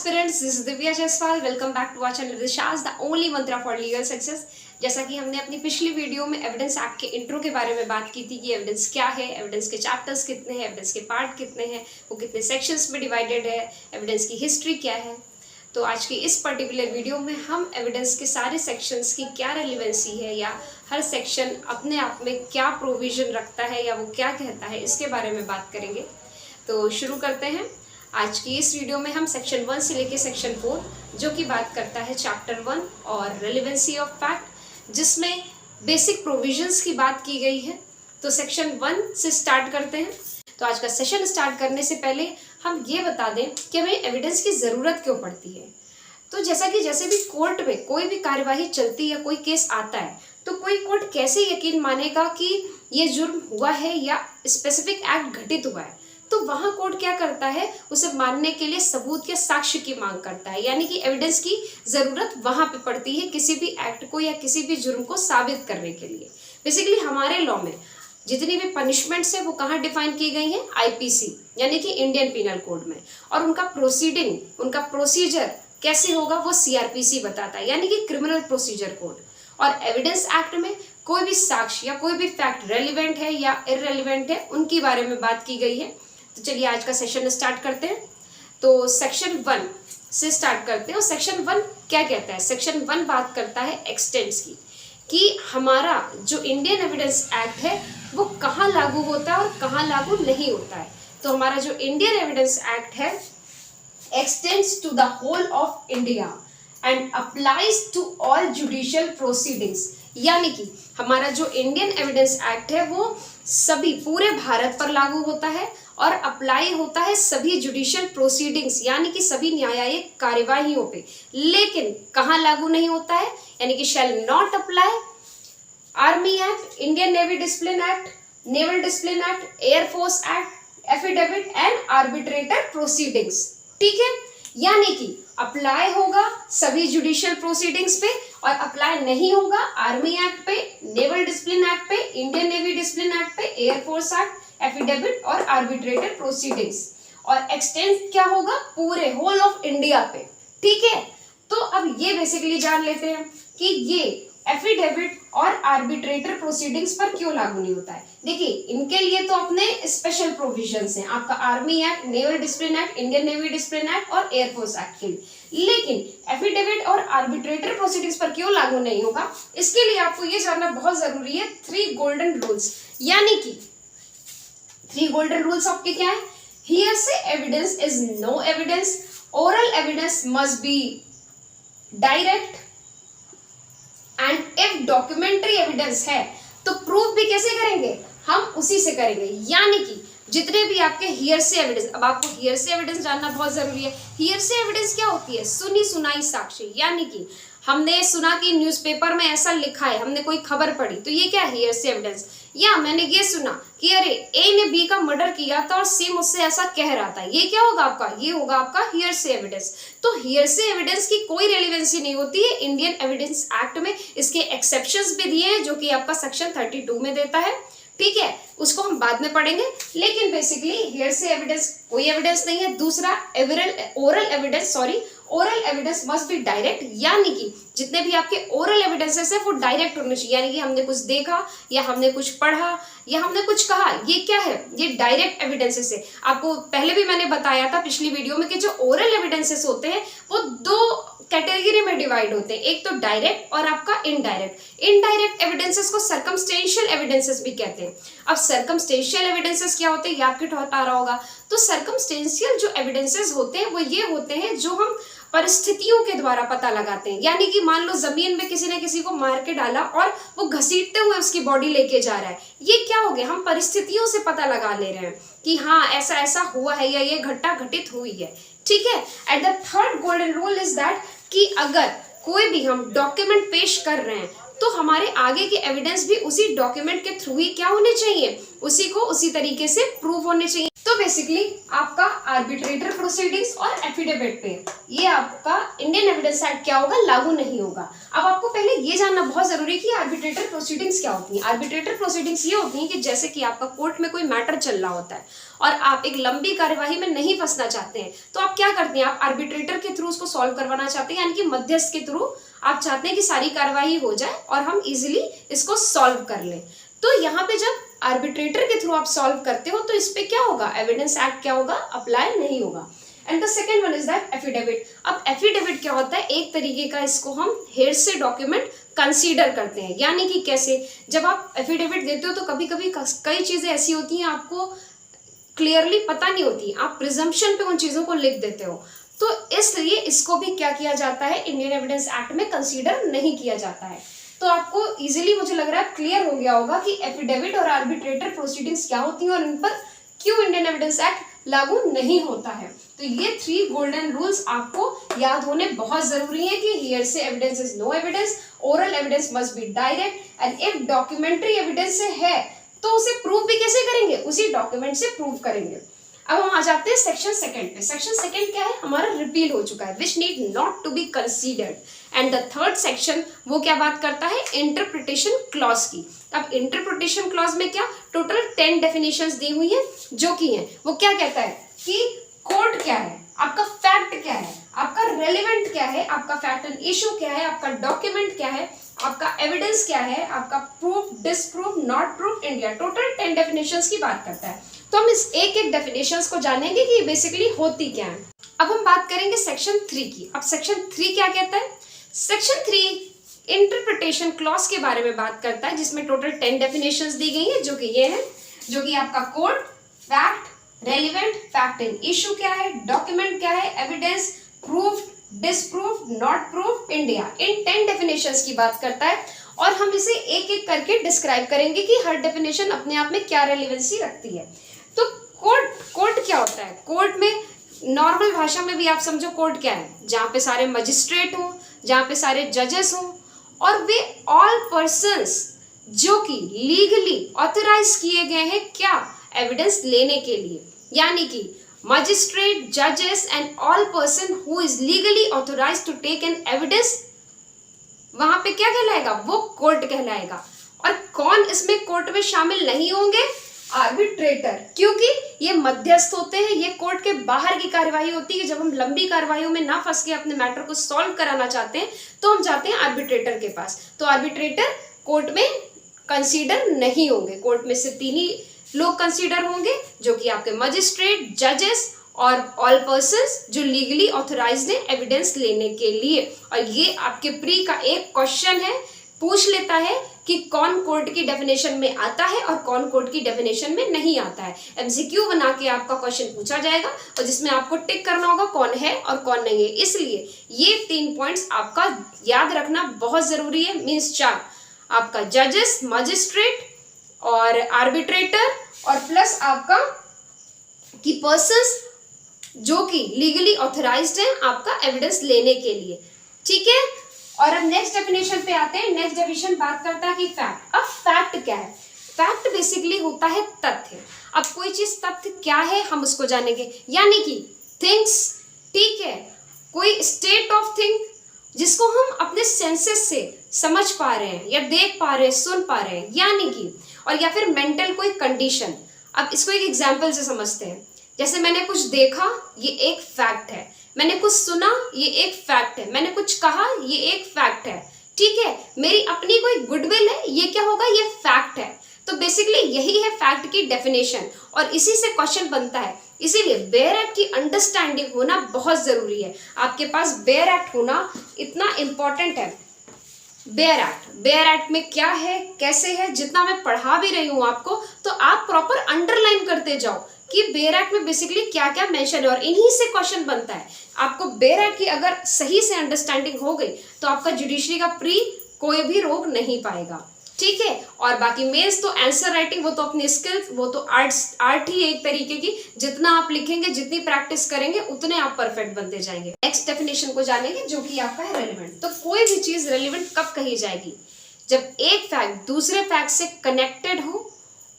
aspirants, this is Divya Jaiswal. Welcome back to our channel Rishaz, the only mantra for legal success. जैसा कि हमने अपनी पिछली video में एविडेंस एक्ट के इंट्रो के बारे में बात की थी कि एविडेंस क्या है, एविडेंस के चैप्टर्स कितने हैं, एविडेंस के पार्ट कितने हैं, वो कितने सेक्शंस में डिवाइडेड है, एविडेंस की हिस्ट्री क्या है। तो आज की इस पर्टिकुलर वीडियो में हम एविडेंस के सारे सेक्शंस की क्या रेलिवेंसी है या हर सेक्शन अपने आप में क्या प्रोविजन रखता है या वो क्या कहता है, इसके बारे में बात करेंगे। तो शुरू करते हैं। आज की इस वीडियो में हम सेक्शन 1 से लेके सेक्शन 4 जो कि बात करता है चैप्टर 1 और रेलिवेंसी ऑफ फैक्ट, जिसमें बेसिक प्रोविजंस की बात की गई है। तो सेक्शन 1 से स्टार्ट करते हैं। तो आज का सेशन स्टार्ट करने से पहले हम ये बता दें कि हमें एविडेंस की ज़रूरत क्यों पड़ती है। तो जैसे भी कोर्ट में कोई भी कार्यवाही चलती है, कोई केस आता है, तो कोई कोर्ट कैसे यकीन मानेगा कि ये जुर्म हुआ है या स्पेसिफिक एक्ट घटित हुआ है। तो वहाँ कोर्ट क्या करता है, उसे मानने के लिए सबूत या साक्ष्य की मांग करता है, यानी कि एविडेंस की ज़रूरत वहाँ पे पड़ती है किसी भी एक्ट को या किसी भी जुर्म को साबित करने के लिए। बेसिकली हमारे लॉ में जितनी भी पनिशमेंट्स है वो कहाँ डिफाइन की गई हैं, आईपीसी यानी कि इंडियन पिनल कोड में, और उनका प्रोसीडिंग, उनका प्रोसीजर कैसे होगा वो सीआरपीसी बताता है, यानी कि क्रिमिनल प्रोसीजर कोड। और एविडेंस एक्ट में कोई भी साक्ष्य या कोई भी फैक्ट रेलिवेंट है या इररेलिवेंट है, उनके बारे में बात की गई है। तो चलिए आज का सेशन स्टार्ट करते हैं। तो सेक्शन 1 से स्टार्ट करते हैं। और सेक्शन 1 क्या कहता है? सेक्शन 1 बात करता है एक्सटेंट्स की, कि हमारा जो इंडियन एविडेंस एक्ट है वो कहाँ लागू होता है और कहाँ लागू नहीं होता है। तो हमारा जो इंडियन एविडेंस एक्ट है extends to the whole of India and applies to all judicial proceedings, यानी कि हमारा जो इंडियन एविडेंस एक्ट है वो सभी पूरे भारत पर लागू होता है और अप्लाई होता है सभी जुडिशियल प्रोसीडिंग्स यानी कि सभी न्यायिक कार्यवाहियों पे। लेकिन कहाँ लागू नहीं होता है, यानी कि shall not apply army act, Indian navy discipline act, naval discipline act, air force act, affidavit and arbitrator proceedings. ठीक है, यानी कि अप्लाई होगा सभी जुडिशियल प्रोसीडिंग्स पे और अप्लाई नहीं होगा आर्मी एक्ट पे, नेवल डिसिप्लिन एक्ट पे, इंडियन नेवी डिसिप्लिन एक्ट पे, एयरफोर्स एक्ट, एफिडेविट और आर्बिट्रेटर प्रोसीडिंग्स। और एक्सटेंड क्या होगा, पूरे होल ऑफ इंडिया पे। ठीक है, तो अब ये बेसिकली जान लेते हैं कि ये एफिडेविट और आर्बिट्रेटर प्रोसीडिंग्स पर क्यों लागू नहीं होता है। देखिए, इनके लिए तो अपने स्पेशल प्रोविजंस हैं, आपका army act, naval discipline act, Indian navy discipline act और एयरफोर्स एक्ट के लिए। लेकिन एफिडेविट और आर्बिट्रेटर प्रोसीडिंग्स पर क्यों लागू नहीं होगा, इसके लिए आपको ये जानना बहुत जरूरी है 3 गोल्डन रूल्स। यानी कि 3 गोल्डन रूल्स आपके क्या है? Hearsay evidence is no evidence, oral evidence must be direct, and if documentary evidence है तो प्रूफ भी कैसे करेंगे, हम उसी से करेंगे। यानी कि जितने भी आपके हियरसे एविडेंस, अब आपको हियरसे एविडेंस जानना बहुत जरूरी है। हियरसे एविडेंस क्या होती है? सुनी सुनाई साक्ष्य, यानी कि हमने सुना कि न्यूज़पेपर में ऐसा लिखा है, हमने कोई खबर पढ़ी, तो ये क्या है? Hearsay evidence. या मैंने ये सुना कि अरे ए ने बी का मर्डर किया था और सी मुझसे ऐसा कह रहा था, ये क्या होगा आपका? ये होगा आपका हियरसे एविडेंस। तो हियरसे एविडेंस की कोई रेलिवेंसी नहीं होती है इंडियन एविडेंस एक्ट में। इसके एक्सेप्शंस भी दिए हैं जो कि आपका सेक्शन 32 में देता है। ठीक है, उसको हम बाद में पढ़ेंगे। लेकिन बेसिकली हियरसे एविडेंस कोई एविडेंस नहीं है। दूसरा, oral evidence must be direct, यानी कि जितने भी आपके ओरल एविडेंसेस है वो डायरेक्ट होने चाहिए, यानी कि हमने कुछ देखा या हमने कुछ पढ़ा या हमने कुछ कहा, ये क्या है? ये डायरेक्ट एविडेंसेस है। आपको पहले भी मैंने बताया था पिछली वीडियो में कि जो ओरल एविडेंसेस होते हैं वो 2 कैटेगरी में डिवाइड होते हैं, एक तो डायरेक्ट और आपका इनडायरेक्ट। इनडायरेक्ट एविडेंसेस को सर्कमस्टेंशियल एविडेंसेस भी कहते हैं। अब सर्कमस्टेंशियल एविडेंसेस क्या होते हैं, ये आपके ठहर आ रहा होगा। तो सर्कमस्टेंशियल जो एविडेंसेस होते हैं वो ये होते हैं जो हम परिस्थितियों के द्वारा पता लगाते हैं। यानी कि मान लो जमीन में किसी ने किसी को मार के डाला और वो घसीटते हुए उसकी बॉडी लेके जा रहा है, ये क्या हो गया? हम परिस्थितियों से पता लगा ले रहे हैं कि हाँ ऐसा ऐसा हुआ है या ये घटना घटित हुई है। ठीक है, and the third golden rule is that कि अगर कोई भी हम डॉक्यूमेंट पेश कर रहे हैं तो हमारे आगे के एविडेंस भी उसी डॉक्यूमेंट के थ्रू ही क्या होने चाहिए, उसी को उसी तरीके से प्रूव होने चाहिए। तो बेसिकली आपका आर्बिट्रेटर प्रोसीडिंग्स और एफिडेविट पे ये आपका इंडियन एविडेंस एक्ट क्या होगा, लागू नहीं होगा। अब आपको पहले ये जानना बहुत जरूरी है कि आर्बिट्रेटर प्रोसीडिंग्स क्या होती हैं। आर्बिट्रेटर प्रोसीडिंग्स ये होती हैं कि जैसे कि आपका कोर्ट में कोई मैटर चल रहा होता है और आप एक लंबी कार्यवाही में नहीं फंसना चाहते हैं, तो आप क्या करते हैं, आप आर्बिट्रेटर के थ्रू उसको सॉल्व करवाना चाहते हैं, यानी कि मध्यस्थ के थ्रू आप चाहते हैं कि सारी कार्यवाही हो जाए और हम इजिली इसको सॉल्व कर लें। तो यहाँ पे जब आर्बिट्रेटर के थ्रू आप सॉल्व करते हो तो इस पे क्या होगा, एविडेंस एक्ट क्या होगा, अप्लाई नहीं होगा। And the second one is that affidavit. अब एफिडेविट क्या होता है, एक तरीके का इसको हम हेरसे डॉक्यूमेंट कंसीडर करते हैं। यानी कि कैसे, जब आप एफिडेविट देते हो तो कभी कभी कई चीजें ऐसी होती हैं आपको क्लियरली पता नहीं होती, आप प्रिजम्पशन पे उन चीजों को लिख देते हो, तो इसलिए इसको भी क्या किया जाता है, इंडियन एविडेंस एक्ट में कंसीडर नहीं किया जाता है। तो आपको इजीली मुझे लग रहा है क्लियर हो गया होगा कि एफिडेविट और आर्बिट्रेटर प्रोसीडिंग्स क्या होती हैं और इन पर क्यों इंडियन एविडेंस एक्ट लागू नहीं होता है। तो ये 3 गोल्डन रूल्स आपको याद होने बहुत जरूरी है कि hearsay evidence is no evidence, oral evidence must be direct, and if documentary evidence है तो उसे प्रूव भी कैसे करेंगे, उसी डॉक्यूमेंट से प्रूव करेंगे। अब हम आ जाते हैं सेक्शन सेकंड पे। सेक्शन सेकंड क्या है, हमारा रिपील हो चुका है, which need not to be considered. And the third section वो क्या बात करता है, इंटरप्रिटेशन क्लॉज की। अब इंटरप्रिटेशन क्लॉज में क्या, टोटल 10 डेफिनेशंस दी हुई है जो कि है, वो क्या कहता है कि कोर्ट क्या है, आपका फैक्ट क्या है, आपका रेलिवेंट क्या है, आपका फैक्ट एंड इशू क्या है, आपका डॉक्यूमेंट क्या है, आपका एविडेंस क्या है, आपका proof, disproof, not proof, India. Total 10 definitions की बात करता है। तो हम इस एक एक डेफिनेशंस को जानेंगे कि बेसिकली होती क्या है। अब हम बात करेंगे सेक्शन 3 की। अब सेक्शन 3 क्या कहता है, सेक्शन 3 इंटरप्रिटेशन क्लॉज के बारे में बात करता है, जिसमें टोटल 10 डेफिनेशंस दी गई है, जो कि ये है, जो कि आपका court, fact, relevant, fact and issue क्या है, डॉक्यूमेंट क्या है, evidence, proof, disproof, not proof, India. इन 10 डेफिनेशंस की बात करता है और हम इसे एक एक करके डिस्क्राइब करेंगे कि हर डेफिनेशन अपने आप में क्या रेलिवेंसी रखती है। तो कोर्ट क्या होता है, कोर्ट में नॉर्मल भाषा में भी आप समझो कोर्ट क्या है, जहाँ पे सारे मजिस्ट्रेट हों, जहाँ पे सारे जजेस हों और वे ऑल पर्सन्स जो कि लीगली ऑथराइज किए गए हैं क्या, एविडेंस लेने के लिए। यानी कि मजिस्ट्रेट, जजेस and all person who is legally authorise to take an evidence, वहां पे क्या कहलाएगा, वो कोर्ट कहलाएगा। और कौन इसमें कोर्ट में शामिल नहीं होंगे, आर्बिट्रेटर, क्योंकि ये मध्यस्थ होते हैं, ये कोर्ट के बाहर की कार्यवाही होती है। जब हम लंबी कार्यवाहियों में ना फंस के अपने मैटर को सॉल्व कराना चाहते हैं तो हम जाते हैं आर्बिट्रेटर के पास। तो आर्बिट्रेटर कोर्ट में कंसीडर नहीं होंगे, कोर्ट में सिर्फ 3 ही लोग कंसीडर होंगे, जो कि आपके मजिस्ट्रेट, जजेस और ऑल पर्सन्स जो लीगली ऑथराइज्ड हैं एविडेंस लेने के लिए। और ये आपके प्री का एक क्वेश्चन है, पूछ लेता है कि कौन कोर्ट की डेफिनेशन में आता है और कौन कोर्ट की डेफिनेशन में नहीं आता है। एमसीक्यू बना के आपका क्वेश्चन पूछा जाएगा और जिसमें आपको टिक करना होगा कौन है और कौन नहीं है। इसलिए ये 3 पॉइंट्स आपका याद रखना बहुत जरूरी है। मीन्स 4 आपका जजेस, मजिस्ट्रेट और आर्बिट्रेटर और प्लस आपका की पर्सन्स जो कि लीगली ऑथराइज्ड हैं आपका एविडेंस लेने के लिए। ठीक है, और अब नेक्स्ट डेफिनेशन पे आते हैं। नेक्स्ट डेफिनेशन बात करता है कि फैक्ट। अब फैक्ट क्या है, फैक्ट बेसिकली होता है तथ्य। अब कोई चीज तथ्य क्या है हम उसको जानेंगे, यानी कि थिंग्स, ठीक है, कोई स्टेट ऑफ थिंग जिसको हम अपने सेंसेस से समझ पा रहे हैं या देख पा रहे हैं, सुन पा रहे हैं, यानी कि, और या फिर मेंटल कोई कंडीशन। अब इसको एक एग्जाम्पल से समझते हैं। जैसे मैंने कुछ देखा, ये एक फैक्ट है, मैंने कुछ सुना, ये एक फैक्ट है, मैंने कुछ कहा, ये एक फैक्ट है। ठीक है, मेरी अपनी कोई गुडविल है, ये क्या होगा, ये फैक्ट है। तो बेसिकली यही है फैक्ट की डेफिनेशन और इसी से क्वेश्चन बनता है। इसीलिए बेयर एक्ट की अंडरस्टैंडिंग होना बहुत जरूरी है। आपके पास बेयर एक्ट होना इतना इंपॉर्टेंट है। बेयर एक्ट में क्या है, कैसे है, जितना मैं पढ़ा भी रही हूँ आपको, तो आप प्रॉपर अंडरलाइन करते जाओ कि बेयर एक्ट में बेसिकली क्या क्या मेंशन है और इन्हीं से क्वेश्चन बनता है। आपको बेयर एक्ट की अगर सही से अंडरस्टैंडिंग हो गई तो आपका जुडिशरी का प्री कोई भी रोक नहीं पाएगा। ठीक है, और बाकी मेंस तो आंसर राइटिंग वो तो अपनी स्किल्स, वो तो आर्ट ही एक तरीके की, जितना आप लिखेंगे, जितनी प्रैक्टिस करेंगे उतने आप परफेक्ट बनते जाएंगे। नेक्स्ट डेफिनेशन को जानेंगे जो कि आपका है रेलिवेंट। तो कोई भी चीज रेलिवेंट कब कही जाएगी, जब एक फैक्ट दूसरे फैक्ट से कनेक्टेड हो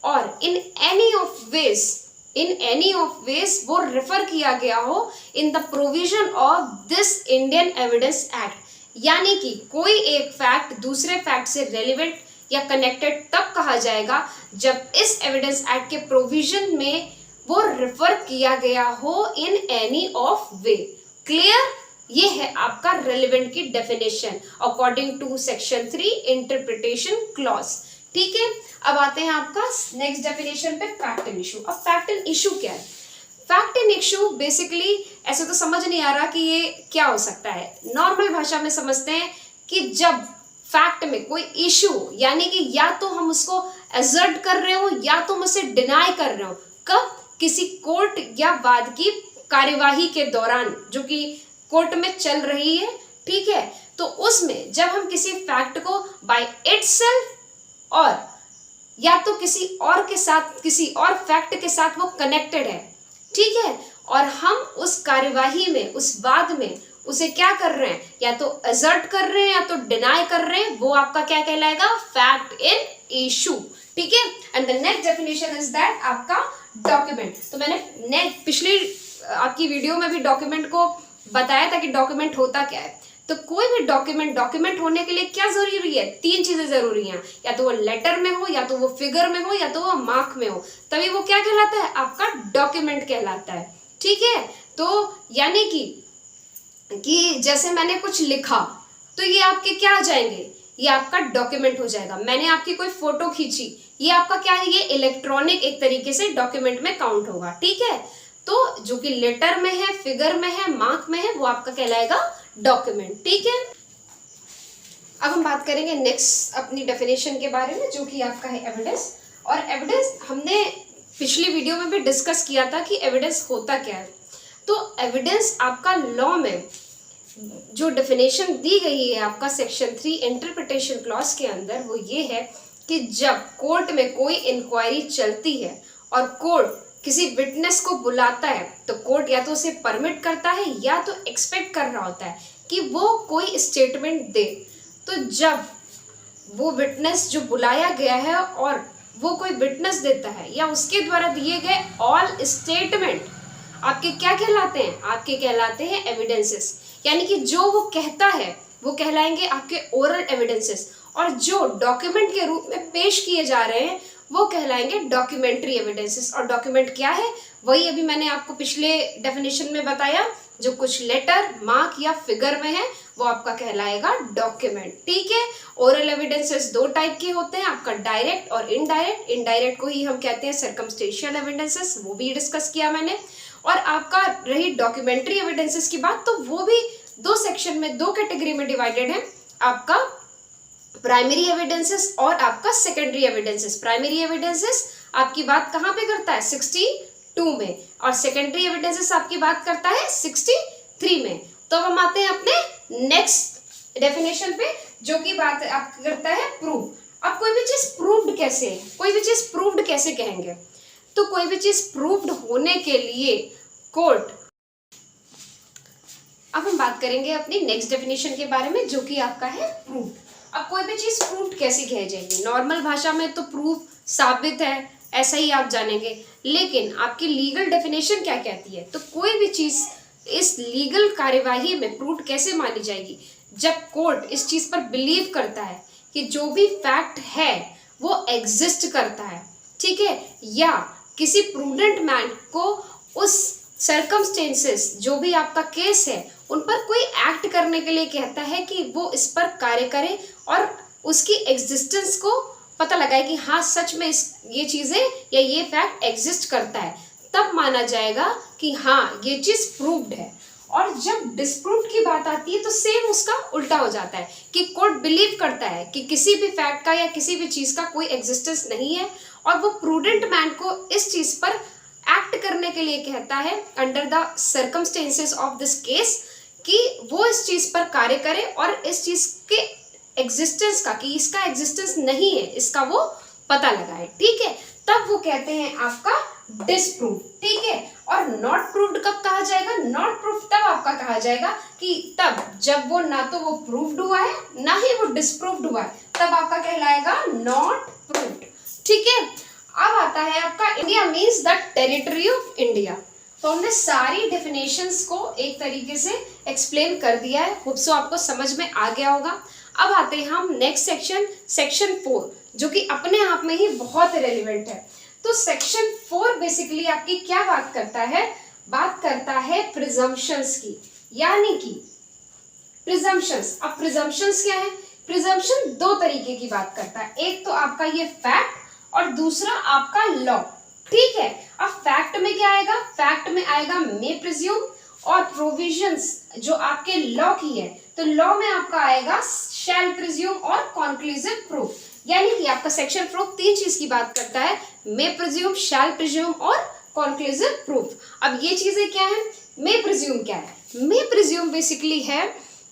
और इन any of ways in any of ways वो रेफर किया गया हो in the provision of this Indian evidence act. यानी कि कोई एक फैक्ट दूसरे फैक्ट से रेलिवेंट या कनेक्टेड तब कहा जाएगा जब इस एविडेंस एक्ट के प्रोविजन में वो रेफर किया गया हो in any of way. Clear? ये है आपका रेलिवेंट की definition according to section 3 interpretation clause. ठीक है, अब आते हैं आपका नेक्स्ट डेफिनेशन पे, फैक्ट एंड इशू। अब फैक्ट एंड इशू क्या है? फैक्ट एंड इशू बेसिकली ऐसे तो समझ नहीं आ रहा कि ये क्या हो सकता है। नॉर्मल भाषा में समझते हैं कि जब फैक्ट में कोई इशू, यानी कि या तो हम उसको एजर्ट कर रहे हो या तो हम उसे डिनाई कर रहे हो, कब? किसी कोर्ट या वाद की कार्यवाही के दौरान जो कि कोर्ट में चल रही है। ठीक है, तो उसमें जब हम किसी फैक्ट को बाय इटसेल्फ और या तो किसी और के साथ, किसी और फैक्ट के साथ वो कनेक्टेड है, ठीक है, और हम उस कार्यवाही में, उस वाद में उसे क्या कर रहे हैं, या तो असर्ट कर रहे हैं या तो डिनाई कर रहे हैं, वो आपका क्या कहलाएगा? Fact in issue. ठीक है, and the next definition is that आपका डॉक्यूमेंट। तो मैंने पिछली आपकी वीडियो में भी डॉक्यूमेंट को बताया था कि डॉक्यूमेंट होता क्या है। तो कोई भी डॉक्यूमेंट होने के लिए क्या जरूरी है? 3 चीजें जरूरी हैं, या तो वो लेटर में हो, या तो वो फिगर में हो, या तो वो मार्क में हो, तभी वो क्या कहलाता है? आपका डॉक्यूमेंट कहलाता है। ठीक है, तो यानी कि जैसे मैंने कुछ लिखा तो ये आपके क्या आ जाएंगे? ये आपका डॉक्यूमेंट हो जाएगा। मैंने आपकी कोई फोटो खींची, ये आपका क्या है? ये इलेक्ट्रॉनिक एक तरीके से डॉक्यूमेंट में काउंट होगा। ठीक है, तो जो कि लेटर में है, फिगर में है, मार्क में है, वो आपका कहलाएगा डॉक्यूमेंट। ठीक है, अब हम बात करेंगे नेक्स्ट अपनी डेफिनेशन के बारे में, जो कि आपका है एविडेंस। और एविडेंस हमने पिछली वीडियो में भी डिस्कस किया था कि एविडेंस होता क्या है। तो एविडेंस आपका लॉ में जो डेफिनेशन दी गई है आपका सेक्शन 3 इंटरप्रिटेशन क्लॉज के अंदर, वो ये है कि जब कोर्ट में कोई इंक्वायरी चलती है और कोर्ट किसी विटनेस को बुलाता है, तो कोर्ट या तो उसे परमिट करता है या तो एक्सपेक्ट कर रहा होता है कि वो कोई स्टेटमेंट दे। तो जब वो विटनेस जो बुलाया गया है और वो कोई विटनेस देता है या उसके द्वारा दिए गए ऑल स्टेटमेंट आपके क्या कहलाते हैं? आपके कहलाते हैं एविडेंसेस। यानी कि जो वो कहता है वो कहलाएंगे आपके ओरल एविडेंसेस, और जो डॉक्यूमेंट के रूप में पेश किए जा रहे हैं वो कहलाएंगे डॉक्यूमेंट्री एविडेंसेस। और डॉक्यूमेंट क्या है? वही अभी मैंने आपको पिछले डेफिनेशन में बताया, जो कुछ लेटर, मार्क या फिगर में है वो आपका कहलाएगा डॉक्यूमेंट। ठीक है, ओरल एविडेंसेस 2 टाइप के होते हैं, आपका डायरेक्ट और इनडायरेक्ट। इनडायरेक्ट को ही हम कहते हैं सर्कमस्टेंशियल एविडेंसेस, वो भी डिस्कस किया मैंने। और आपका रही डॉक्यूमेंट्री एविडेंसेस की बात, तो वो भी 2 सेक्शन में, 2 कैटेगरी में डिवाइडेड है, आपका प्राइमरी एविडेंसेस और आपका सेकेंडरी एविडेंसेस। प्राइमरी एविडेंसेस आपकी बात कहाँ पे करता है? 62 में, और सेकेंडरी एविडेंसेस आपकी बात करता है 63 में। तो अब हम आते हैं अपने नेक्स्ट डेफिनेशन पे, जो कि बात आप करता है प्रूफ। अब कोई भी चीज प्रूव्ड कैसे है? कोई भी चीज प्रूव्ड कैसे कहेंगे? तो कोई भी चीज प्रूव्ड होने के लिए कोर्ट, अब हम बात करेंगे अपनी नेक्स्ट डेफिनेशन के बारे में, जो कि आपका है प्रूफ। अब कोई भी चीज प्रूफ कैसे कही जाएगी? नॉर्मल भाषा में तो प्रूफ साबित है, ऐसा ही आप जानेंगे, लेकिन आपकी लीगल डेफिनेशन क्या कहती है? तो कोई भी चीज इस लीगल कार्यवाही में प्रूफ कैसे मानी जाएगी? जब कोर्ट इस चीज पर बिलीव करता है कि जो भी फैक्ट है वो एग्जिस्ट करता है, ठीक है, या किसी प्रूडेंट मैन को उस सर्कमस्टेंसेस, जो भी आपका केस है, उन पर कोई एक्ट करने के लिए कहता है कि वो इस पर कार्य करे और उसकी एग्जिस्टेंस को पता लगाए कि हाँ सच में ये चीजें या ये फैक्ट एग्जिस्ट करता है, तब माना जाएगा कि हाँ ये चीज प्रूव्ड है। और जब डिस्प्रूव्ड की बात आती है तो सेम उसका उल्टा हो जाता है कि कोर्ट बिलीव करता है कि किसी भी फैक्ट का या किसी भी चीज का कोई एग्जिस्टेंस नहीं है, और वो प्रूडेंट मैन को इस चीज पर एक्ट करने के लिए कहता है under the circumstances of this case, कि वो इस चीज पर कार्य करे और इस चीज के एग्जिस्टेंस का, कि इसका एग्जिस्टेंस नहीं है, इसका वो पता लगाए। ठीक है, तब वो कहते हैं आपका डिसप्रूव। ठीक है, और नॉट प्रूव्ड कब कहा जाएगा? नॉट प्रूव्ड तब आपका कहा जाएगा कि तब जब वो ना तो वो प्रूव्ड हुआ है ना ही वो डिसप्रूव्ड हुआ है, तब आपका कहलाएगा नॉट प्रूव्ड। ठीक है, अब आता है आपका India means the territory of India. तो हमने सारी डेफिनेशंस को एक तरीके से एक्सप्लेन कर दिया है, होप सो आपको समझ में आ गया होगा। अब आते हैं हम नेक्स्ट सेक्शन, सेक्शन 4, जो कि अपने आप में ही बहुत रेलिवेंट है। तो सेक्शन 4 बेसिकली आपकी क्या बात करता है, बात करता है प्रिजम्पशंस की, यानी कि प्रिजम्पशंस। अब प्रिजम्पशंस क्या है, प्रिजम्पशन दो तरीके की बात करता है, एक तो आपका ये फैक्ट और दूसरा आपका लॉ, ठीक है। अब फैक्ट में क्या आएगा, फैक्ट में आएगा मे प्रिज्यूम, और प्रोविजंस जो आपके लॉ की है, तो लॉ में आपका आएगा शैल प्रिज्यूम और कॉन्क्लूसिव प्रूफ। यानी कि आपका सेक्शन 4 तीन चीज की बात करता है, मे प्रिज्यूम, शैल प्रिज्यूम और कॉन्क्लूसिव प्रूफ। अब ये चीजें क्या है, मे प्रिज्यूम क्या है, मे प्रिज्यूम बेसिकली है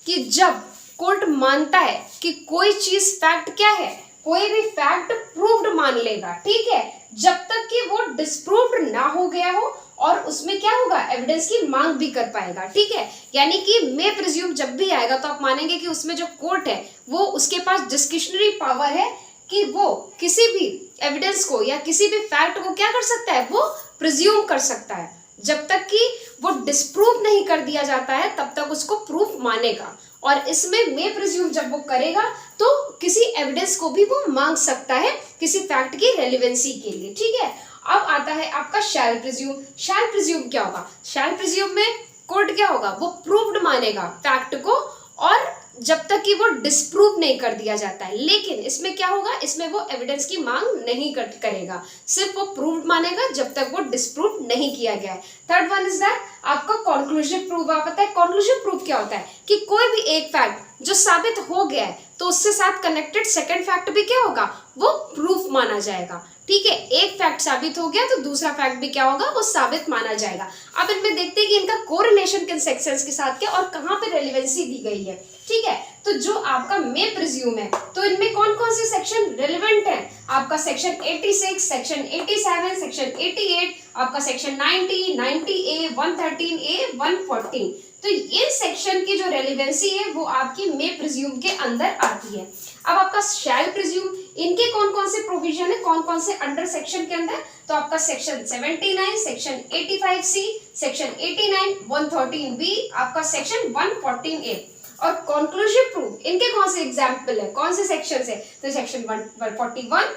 कि जब कोर्ट मानता है कि कोई चीज फैक्ट क्या है, कोई भी फैक्ट प्रूव्ड मान लेगा, ठीक है, जब तक कि वो डिस्प्रूव्ड ना हो गया हो, और उसमें क्या होगा, एविडेंस की मांग भी कर पाएगा, ठीक है। यानी कि मे प्रिज्यूम जब भी आएगा तो आप मानेंगे कि उसमें जो कोर्ट है वो उसके पास डिस्क्रिशनरी पावर है कि वो किसी भी एविडेंस को या किसी भी फैक्ट को क्या कर सकता है, वो प्रिज्यूम कर सकता है। जब तक कि वो डिस्प्रूव नहीं कर दिया जाता है तब तक उसको प्रूफ मानेगा, और इसमें मे प्रिज्यूम जब वो करेगा तो किसी एविडेंस को भी वो मांग सकता है किसी फैक्ट की रेलेवेंसी के लिए, ठीक है। अब आता है आपका शैल प्रिज्यूम। शैल प्रिज्यूम क्या होगा, शैल प्रिज्यूम में कोर्ट क्या होगा, वो प्रूव्ड मानेगा फैक्ट को, और जब तक कि वो डिस्प्रूव नहीं कर दिया जाता है। लेकिन इसमें क्या होगा, इसमें वो एविडेंस की मांग नहीं करेगा, सिर्फ वो प्रूव्ड मानेगा जब तक वो डिस्प्रूव नहीं किया गया है। थर्ड वन इज दैट आपका कॉन्क्लूसिव प्रूफ। आप पता है कॉन्क्लूसिव प्रूफ क्या होता है, कि कोई भी एक फैक्ट जो साबित हो गया है तो उससे साथ कनेक्टेड सेकंड फैक्ट भी क्या होगा, वो प्रूफ माना जाएगा, ठीक है। एक फैक्ट साबित हो गया तो दूसरा फैक्ट भी क्या होगा, वो साबित माना जाएगा। अब इनमें देखते हैं कि इनका कोरिलेशन किन सेक्शंस के साथ क्या और कहां पे रेलेवेंसी दी गई है, ठीक है। तो जो आपका मे प्रिज्यूम है, तो इनमें कौन कौन से सेक्शन रेलेवेंट है, आपका सेक्शन 86, सेक्शन 87, सेक्शन 88, आपका सेक्शन 90, 90A, 113A, 114। तो इन सेक्शन की जो रेलेवेंसी है वो आपकी मे प्रिज्यूम के अंदर आती है। अब आपका शैल प्रिज्यूम, इनके कौन कौन से प्रोविजन है, कौन कौन से अंडर सेक्शन के अंदर, तो आपका section 79, section 85C, section 89, 113B, आपका सेक्शन 114A। और कॉन्क्लूसिव प्रूफ इनके कौन से एग्जाम्पल है, कौन से सेक्शन है, तो सेक्शन 141,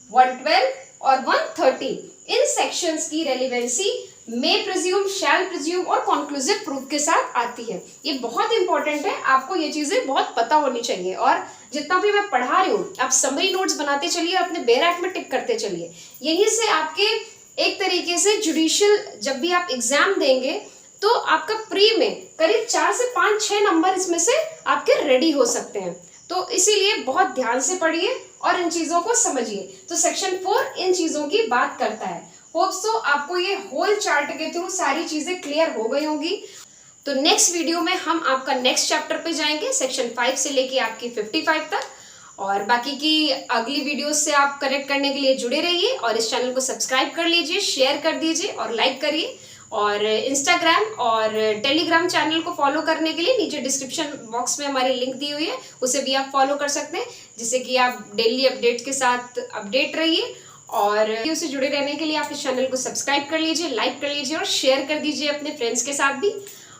112 और 113। इन सेक्शंस की रेलेवेंसी मे प्रिज्यूम, शैल प्रिज्यूम और कॉन्क्लूसिव प्रूफ के साथ आती है। ये बहुत इंपॉर्टेंट है, आपको ये चीजें बहुत पता होनी चाहिए। और जितना भी मैं पढ़ा रही हूँ आप समरी नोट्स बनाते चलिए, अपने बैरक में टिक करते चलिए। यहीं से आपके एक तरीके से जुडिशियल जब भी आप एग्जाम देंगे तो आपका प्री में करीब 4 से 5, 6 नंबर इसमें से आपके रेडी हो सकते हैं। तो इसीलिए बहुत ध्यान से पढ़िए और इन चीजों को समझिए। तो सेक्शन 4 इन चीजों की बात करता है। होप सो आपको ये होल चार्ट के थ्रू सारी चीजें क्लियर हो गई होंगी। तो नेक्स्ट वीडियो में हम आपका नेक्स्ट चैप्टर पे जाएंगे, सेक्शन 5 से लेके आपकी 55 तक। और बाकी की अगली वीडियोस से आप कनेक्ट करने के लिए जुड़े रहिए, और इस चैनल को सब्सक्राइब कर लीजिए, शेयर कर दीजिए और लाइक करिए। और इंस्टाग्राम और टेलीग्राम चैनल को फॉलो करने के लिए नीचे डिस्क्रिप्शन बॉक्स में हमारी लिंक दी हुई है, उसे भी आप फॉलो कर सकते हैं, जिससे कि आप डेली अपडेट के साथ अपडेट रहिए। और उससे जुड़े रहने के लिए आप इस चैनल को सब्सक्राइब कर लीजिए, लाइक कर लीजिए और शेयर कर दीजिए अपने फ्रेंड्स के साथ भी।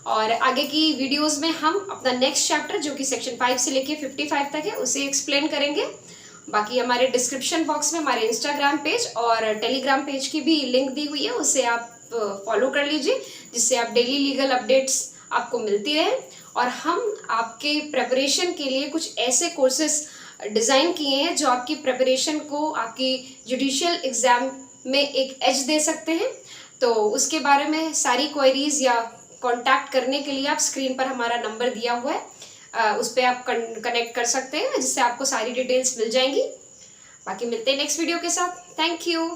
और आगे की वीडियोस में हम अपना नेक्स्ट चैप्टर जो कि सेक्शन 5 से लेके 55 तक है उसे एक्सप्लेन करेंगे। बाकी हमारे डिस्क्रिप्शन बॉक्स में हमारे इंस्टाग्राम पेज और टेलीग्राम पेज की भी लिंक दी हुई है, उसे आप फॉलो कर लीजिए, जिससे आप डेली लीगल अपडेट्स आपको मिलती रहे। और हम आपके प्रिपरेशन के लिए कुछ ऐसे कोर्सेस डिज़ाइन किए हैं जो आपकी प्रिपरेशन को आपकी जुडिशियल एग्ज़ाम में एक एज दे सकते हैं। तो उसके बारे में सारी क्वेरीज या कांटेक्ट करने के लिए आप स्क्रीन पर हमारा नंबर दिया हुआ है, उस पर आप कनेक्ट कर सकते हैं, जिससे आपको सारी डिटेल्स मिल जाएंगी। बाकी मिलते हैं नेक्स्ट वीडियो के साथ। Thank you.